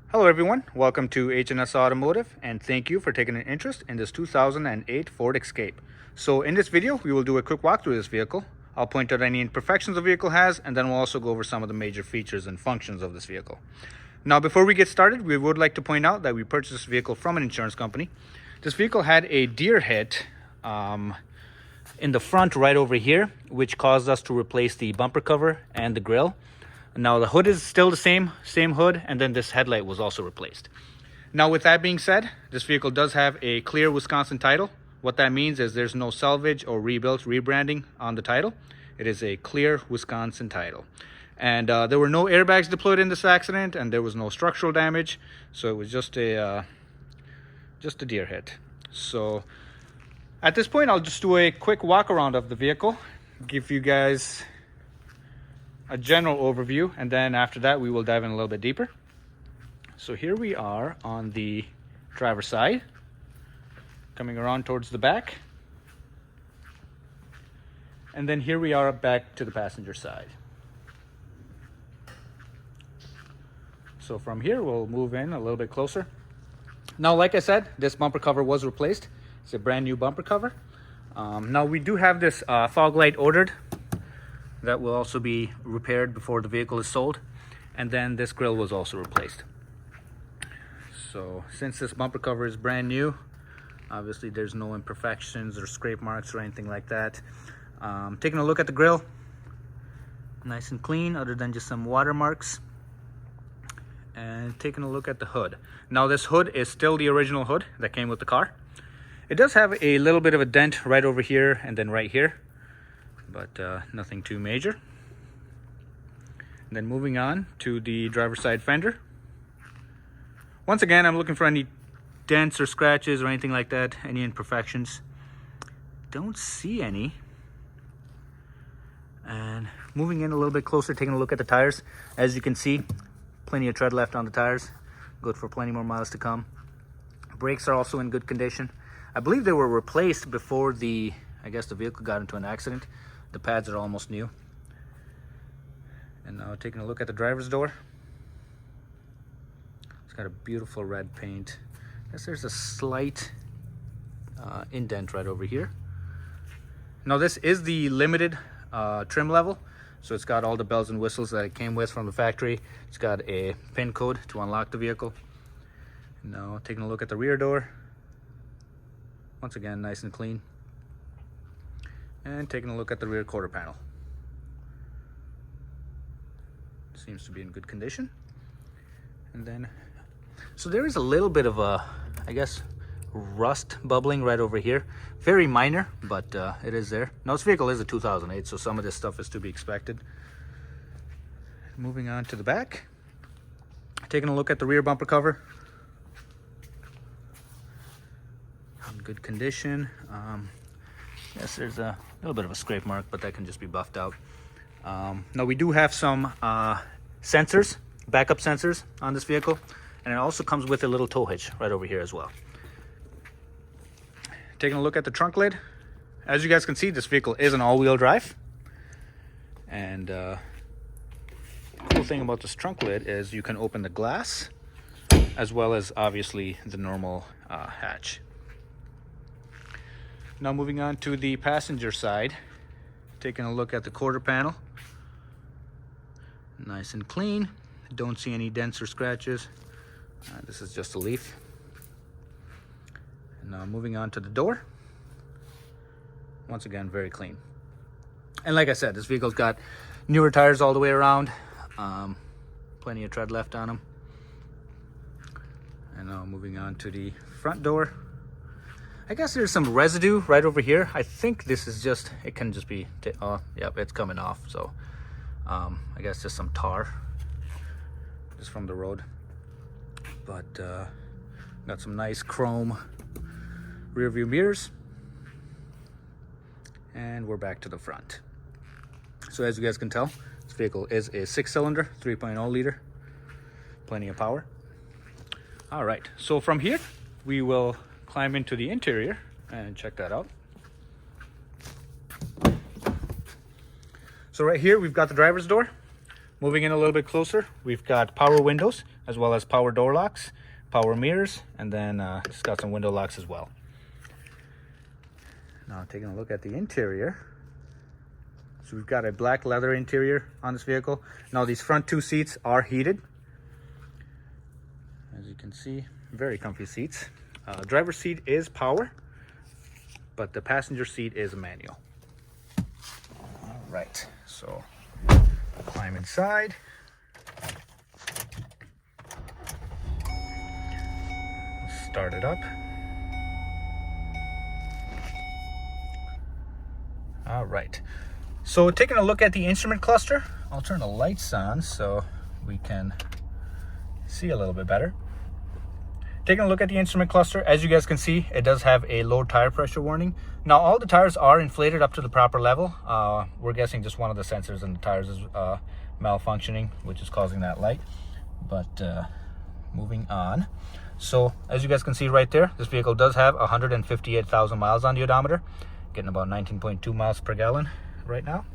Hello everyone, welcome to H&S Automotive and thank you for taking an interest in this 2008 Ford Escape. So in this video, we will do a quick walkthrough of this vehicle. I'll point out any imperfections the vehicle has and then we'll also go over some of the major features and functions of this vehicle. Now before we get started, we would like to point out that we purchased this vehicle from an insurance company. This vehicle had a deer hit in the front right over here, which caused us to replace the bumper cover and the grille. Now the hood is still the same hood, and then this headlight was also replaced. Now with that being said, this vehicle does have a clear Wisconsin title. What that means is there's no salvage or rebuilt rebranding on the title. It is a clear Wisconsin title. And there were no airbags deployed in this accident, and there was no structural damage, so it was just a deer hit. So at this point, I'll just do a quick walk around of the vehicle, give you guys a general overview, and then after that we will dive in a little bit deeper. So here we are on the driver's side, coming around towards the back, and then here we are back to the passenger side. So from here we'll move in a little bit closer. Now like I said, this bumper cover was replaced. It's a brand new bumper cover. Now we do have this fog light ordered. That will also be repaired before the vehicle is sold. And then this grille was also replaced. So since this bumper cover is brand new, obviously there's no imperfections or scrape marks or anything like that. Taking a look at the grille, nice and clean other than just some watermarks. And taking a look at the hood. Now this hood is still the original hood that came with the car. It does have a little bit of a dent right over here and then right here, but nothing too major. And then moving on to the driver's side fender. Once again, I'm looking for any dents or scratches or anything like that, any imperfections. Don't see any. And moving in a little bit closer, taking a look at the tires. As you can see, plenty of tread left on the tires. Good for plenty more miles to come. Brakes are also in good condition. I believe they were replaced before the vehicle got into an accident. The pads are almost new. And now taking a look at the driver's door. It's got a beautiful red paint. I guess there's a slight indent right over here. Now this is the limited trim level. So it's got all the bells and whistles that it came with from the factory. It's got a PIN code to unlock the vehicle. Now taking a look at the rear door. Once again, nice and clean. And taking a look at the rear quarter panel. Seems to be in good condition. And then, so there is a little bit of a, rust bubbling right over here. Very minor, but it is there. Now this vehicle is a 2008, so some of this stuff is to be expected. Moving on to the back. Taking a look at the rear bumper cover. In good condition. Yes, there's a little bit of a scrape mark, but that can just be buffed out. Now we do have some sensors, backup sensors on this vehicle, and it also comes with a little tow hitch right over here as well. Taking a look at the trunk lid. As you guys can see, this vehicle is an all-wheel drive. And the cool thing about this trunk lid is you can open the glass as well as obviously the normal hatch. Now moving on to the passenger side, taking a look at the quarter panel. Nice and clean. Don't see any dents or scratches. This is just a leaf. And now moving on to the door. Once again, very clean. And like I said, this vehicle's got newer tires all the way around. Plenty of tread left on them. And now moving on to the front door. I guess there's some residue right over here. I think this is just, it can just be, oh, yep, it's coming off. So I guess just some tar just from the road. But got some nice chrome rear view mirrors. And we're back to the front. So as you guys can tell, this vehicle is a 6-cylinder, 3.0 liter. Plenty of power. All right, so from here, we will climb into the interior and check that out. So right here, we've got the driver's door. Moving in a little bit closer, we've got power windows. as well as power door locks, power mirrors, and then it's got some window locks as well. Now taking a look at the interior. So we've got a black leather interior on this vehicle. Now these front two seats are heated. As you can see, very comfy seats. Driver's seat is power, but the passenger seat is a manual. All right, so climb inside. Start it up. All right. So taking a look at the instrument cluster, I'll turn the lights on so we can see a little bit better. Taking a look at the instrument cluster, as you guys can see, it does have a low tire pressure warning. Now all the tires are inflated up to the proper level. We're guessing just one of the sensors in the tires is malfunctioning, which is causing that light. But moving on. So as you guys can see right there, this vehicle does have 158,000 miles on the odometer, getting about 19.2 miles per gallon right now.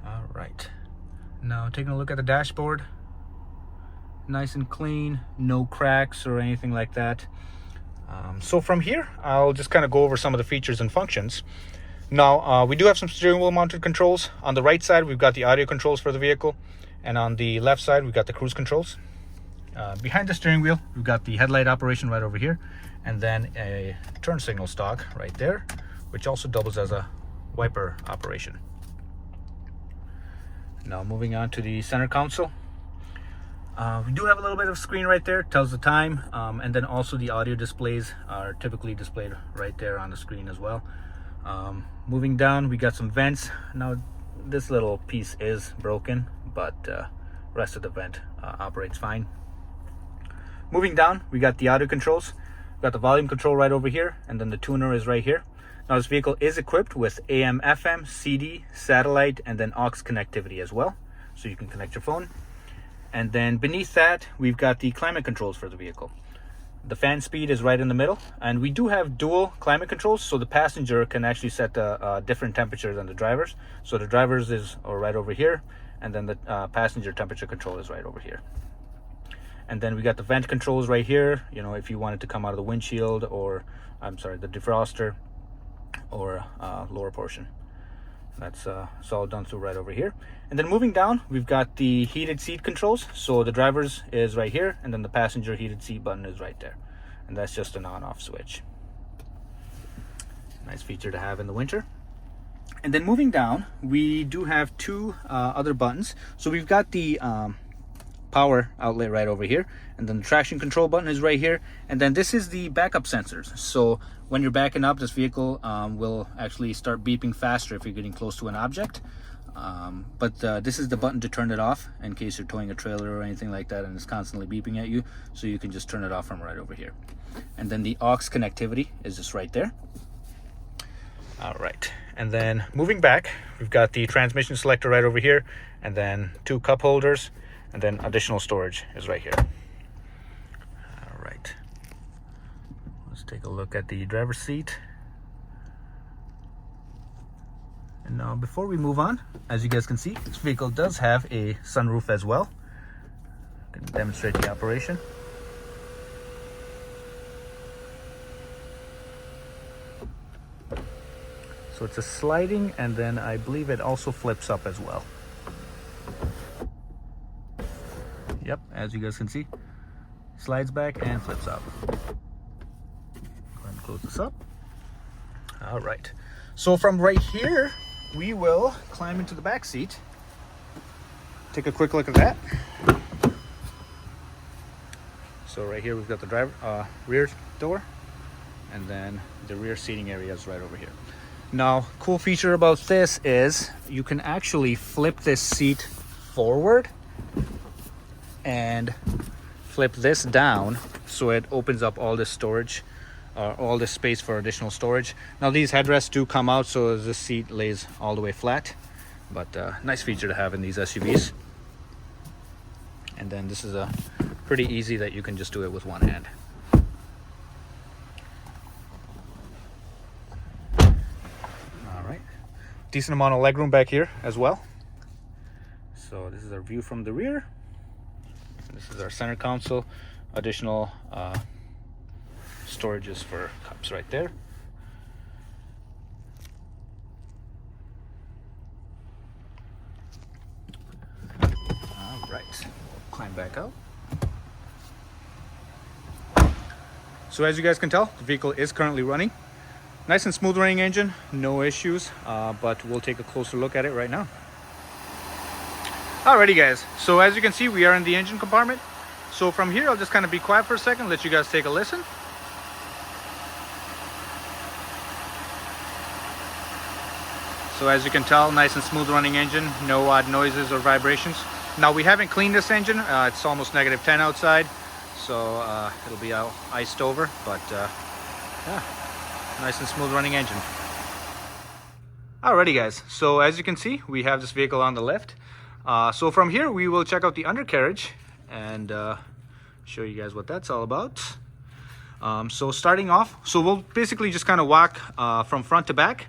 All right, now taking a look at the dashboard, nice and clean, no cracks or anything like that. So from here, I'll just kind of go over some of the features and functions. Now we do have some steering wheel mounted controls. On the right side, we've got the audio controls for the vehicle, and on the left side, we've got the cruise controls. Behind the steering wheel, we've got the headlight operation right over here, and then a turn signal stalk right there, which also doubles as a wiper operation. Now moving on to the center console. We do have a little bit of screen right there, tells the time, and then also the audio displays are typically displayed right there on the screen as well. Moving down, we got some vents. Now this little piece is broken, but rest of the vent operates fine. Moving down, we got the audio controls. We got the volume control right over here, and then the tuner is right here. Now this vehicle is equipped with AM, FM, CD, satellite, and then aux connectivity as well, so you can connect your phone. And then beneath that, we've got the climate controls for the vehicle. The fan speed is right in the middle, and we do have dual climate controls, so the passenger can actually set a different temperature than the driver's. So the driver's is right over here, and then the passenger temperature control is right over here. And then we got the vent controls right here, you know, if you wanted to come out of the windshield, or the defroster, or lower portion. That's all done through right over here. And then moving down, we've got the heated seat controls. So the driver's is right here, and then the passenger heated seat button is right there. And that's just an on-off switch. Nice feature to have in the winter. And then moving down, we do have two other buttons. So we've got the power outlet right over here, and then the traction control button is right here, and then this is the backup sensors. So when you're backing up, this vehicle will actually start beeping faster if you're getting close to an object, but this is the button to turn it off in case you're towing a trailer or anything like that and it's constantly beeping at you, so you can just turn it off from right over here. And then the aux connectivity is just right there. All right, and then moving back, we've got the transmission selector right over here, and then two cup holders, and then additional storage is right here. All right, let's take a look at the driver's seat. And now before we move on, as you guys can see, this vehicle does have a sunroof as well. I can demonstrate the operation. So it's a sliding, and then I believe it also flips up as well. Yep, as you guys can see, slides back and flips up. Go ahead and close this up. All right, so from right here, we will climb into the back seat. Take a quick look at that. So right here, we've got the driver rear door, and then the rear seating area is right over here. Now, cool feature about this is you can actually flip this seat forward and flip this down, so it opens up all this storage, all this space for additional storage. Now these headrests do come out, so this seat lays all the way flat, but nice feature to have in these SUVs. And then this is a pretty easy that you can just do it with one hand. All right, decent amount of legroom back here as well. So this is our view from the rear. This is our center console. Additional storages for cups right there. All right, climb back out. So as you guys can tell, the vehicle is currently running. Nice and smooth running engine, no issues, but we'll take a closer look at it right now. Alrighty guys, so as you can see, we are in the engine compartment. So from here, I'll just kind of be quiet for a second, let you guys take a listen. So as you can tell, nice and smooth running engine, no odd noises or vibrations. Now we haven't cleaned this engine, it's almost -10 outside, so it'll be all iced over, but yeah, nice and smooth running engine. Alrighty guys, so as you can see, we have this vehicle on the lift. So from here, we will check out the undercarriage and show you guys what that's all about. So starting off, so we'll basically just kind of walk from front to back,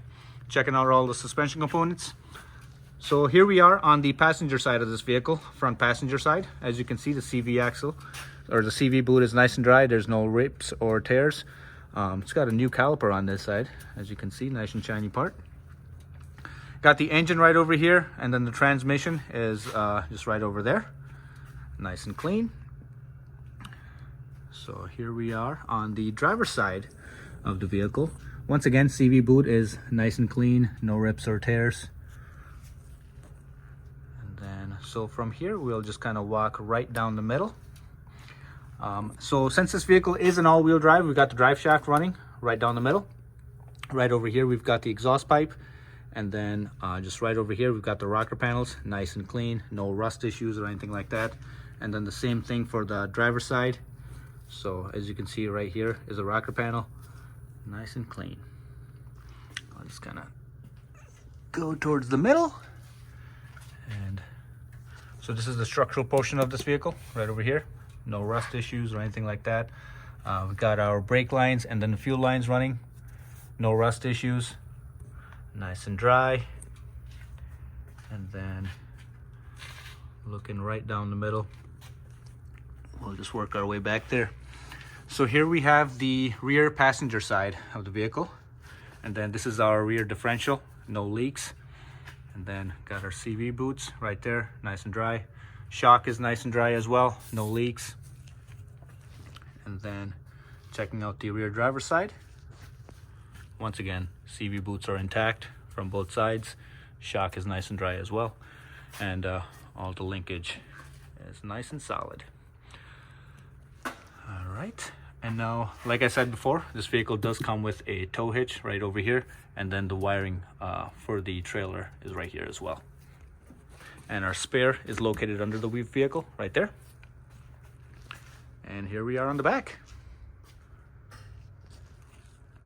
checking out all the suspension components. So here we are on the passenger side of this vehicle, front passenger side. As you can see, the CV axle or the CV boot is nice and dry. There's no rips or tears. It's got a new caliper on this side, as you can see, nice and shiny part. Got the engine right over here, and then the transmission is just right over there, nice and clean. So here we are on the driver's side of the vehicle. Once again, CV boot is nice and clean, no rips or tears. And then, so from here, we'll just kind of walk right down the middle. So since this vehicle is an all-wheel drive, we've got the drive shaft running right down the middle. Right over here, we've got the exhaust pipe. And then just right over here, we've got the rocker panels, nice and clean, no rust issues or anything like that. And then the same thing for the driver's side. So as you can see right here is a rocker panel, nice and clean. I'll just kind of go towards the middle. And so this is the structural portion of this vehicle right over here. No rust issues or anything like that. We've got our brake lines and then the fuel lines running, no rust issues. Nice and dry. And then looking right down the middle, we'll just work our way back there. So here we have the rear passenger side of the vehicle, and then this is our rear differential, no leaks. And then got our CV boots right there, nice and dry. Shock is nice and dry as well, no leaks. And then checking out the rear driver's side. Once again, CV boots are intact from both sides. Shock is nice and dry as well. And all the linkage is nice and solid. All right. And now, like I said before, this vehicle does come with a tow hitch right over here. And then the wiring for the trailer is right here as well. And our spare is located under the vehicle right there. And here we are on the back.